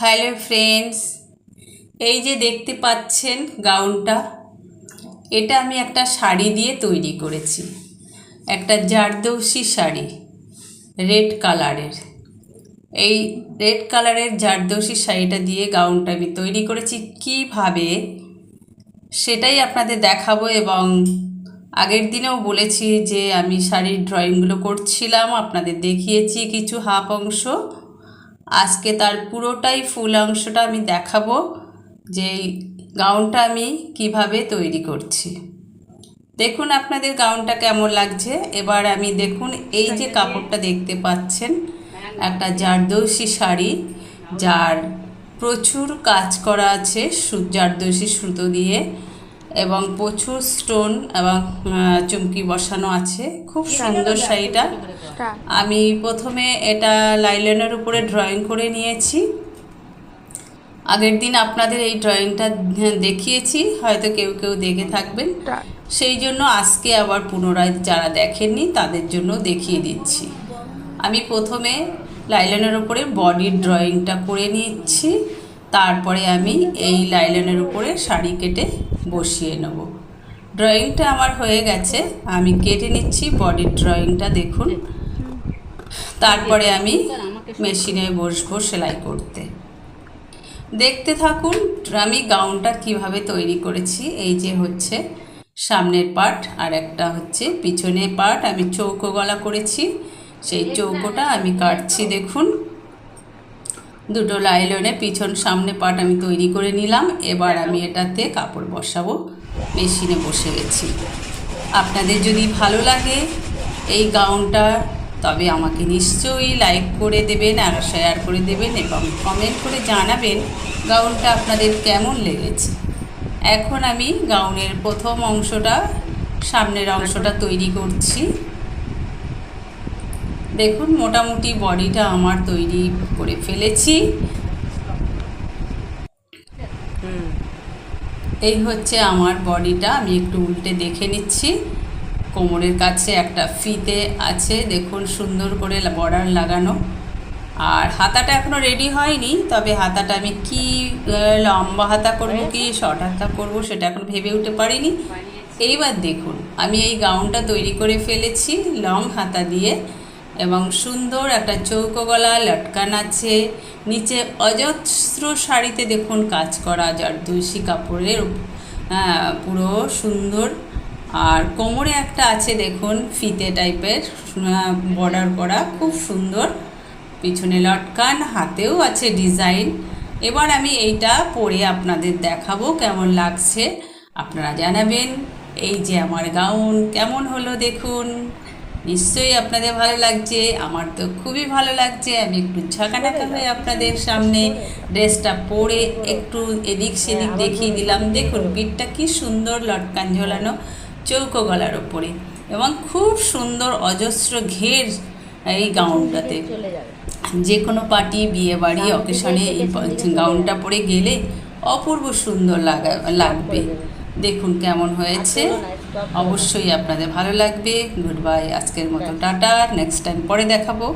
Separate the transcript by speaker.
Speaker 1: Hello friends, এই যে দেখতে পাচ্ছেন গাউনটা, এটা আমি একটা শাড়ি দিয়ে তৈরি করেছি। একটা জারদৌসি শাড়ি, রেড কালারের। এই রেড কালারের জারদৌসি শাড়িটা দিয়ে গাউনটা আমি তৈরি করেছি কিভাবে, সেটাই আপনাদের দেখাবো। এবং আগের দিনেও বলেছি যে আমি শাড়ির ড্রয়িংগুলো করছিলাম, আপনাদের দেখিয়েছি কিছু হাফ অংশ। আজকে তার পুরোটাই ফুল অংশটা আমি দেখাবো যে গাউনটা আমি কিভাবে তৈরি করছি। দেখুন আপনাদের গাউনটা কেমন লাগছে। এবার আমি দেখুন এই যে কাপড়টা দেখতে পাচ্ছেন, একটা জারদৌসি শাড়ি, যার প্রচুর কাজ করা আছে জারদৌসি সুতো দিয়ে, এবং প্রচুর স্টোন এবং চুমকি বসানো আছে। খুব সুন্দর শাড়িটা। আমি প্রথমে এটা লাইলনের উপরে ড্রয়িং করে নিয়েছি। আগের দিন আপনাদের এই ড্রয়িংটা দেখিয়েছি, হয়তো কেউ কেউ দেখে থাকবেন, সেই জন্য আজকে আবার পুনরায় যারা দেখেননি তাদের জন্য দেখিয়ে দিচ্ছি। আমি প্রথমে লাইলনের উপরে বডির ড্রয়িংটা করে নিচ্ছি, তারপরে আমি এই লাইলনের উপরে শাড়ি কেটে বসিয়ে নেব। ড্রয়িংটা আমার হয়ে গেছে, আমি কেটে নিচ্ছি বডির ড্রয়িংটা। দেখুন, তারপরে আমি মেশিনে বসবো সেলাই করতে। দেখতে থাকুন আমি গাউনটা কিভাবে তৈরি করেছি। এই যে হচ্ছে সামনের পার্ট, আর একটা হচ্ছে পিছনের পার্ট। আমি চৌকো গলা করেছি, সেই চৌকোটা আমি কাটছি। দেখুন, দুটো লাইলনে পিছন সামনে পার্ট আমি তৈরি করে নিলাম। এবার আমি এটাতে কাপড় বসাবো, মেশিনে বসে গেছি। আপনাদের যদি ভালো লাগে এই গাউনটা, তবে আমাকে নিশ্চয়ই লাইক করে দেবেন আর শেয়ার করে দেবেন, এবং কমেন্ট করে জানাবেন গাউনটা আপনাদের কেমন লেগেছে। এখন আমি গাউনের প্রথম অংশটা, সামনের অংশটা তৈরি করছি। দেখুন, মোটামুটি বডিটা আমার তৈরি করে ফেলেছি। এই হচ্ছে আমার বডিটা। আমি একটু উল্টে দেখে নিচ্ছি। কোমরের কাছে একটা ফিতে আছে, দেখুন সুন্দর করে বর্ডার লাগানো। আর হাতাটা এখনও রেডি হয়নি, তবে হাতাটা আমি কি লম্বা হাতা করব কি শর্ট হাতা করব সেটা এখন ভেবে উঠতে পারিনি। এইবার দেখুন, আমি এই গাউনটা তৈরি করে ফেলেছি লং হাতা দিয়ে, এবং সুন্দর একটা চৌকো গলা লটকান আছে। নিচে অজস্র শাড়িতে দেখুন কাজ করা জারদৌসি কাপড়ের, পুরো সুন্দর। আর কোমরে একটা আছে দেখুন ফিতে টাইপের বর্ডার করা, খুব সুন্দর। পিছনে লটকান, হাতেও আছে ডিজাইন। এবার আমি এইটা পরে আপনাদের দেখাবো কেমন লাগছে, আপনারা জানাবেন। এই যে আমার গাউন কেমন হলো দেখুন, নিশ্চয়ই আপনাদের ভালো লাগছে। আমার তো খুবই ভালো লাগছে। আমি একটু ঝাঁকানাকা হয়ে আপনাদের সামনে ড্রেসটা পরে একটু এদিক সেদিক দেখিয়ে দিলাম। দেখুন পিঠটা কি সুন্দর লটকান ঝোলানো চৌকো গলার ওপরে, এবং খুব সুন্দর অজস্র ঘের এই গাউনটাতে। যে কোনো পার্টি, বিয়ে বাড়ি, অকেশনে এই গাউনটা পরে গেলে অপূর্ব সুন্দর লাগবে। দেখুন কেমন হয়েছে, অবশ্যই আপনাদের ভালো লাগবে। গুড বাই, আজকের মতো টাটা, নেক্সট টাইম পরে দেখাবো।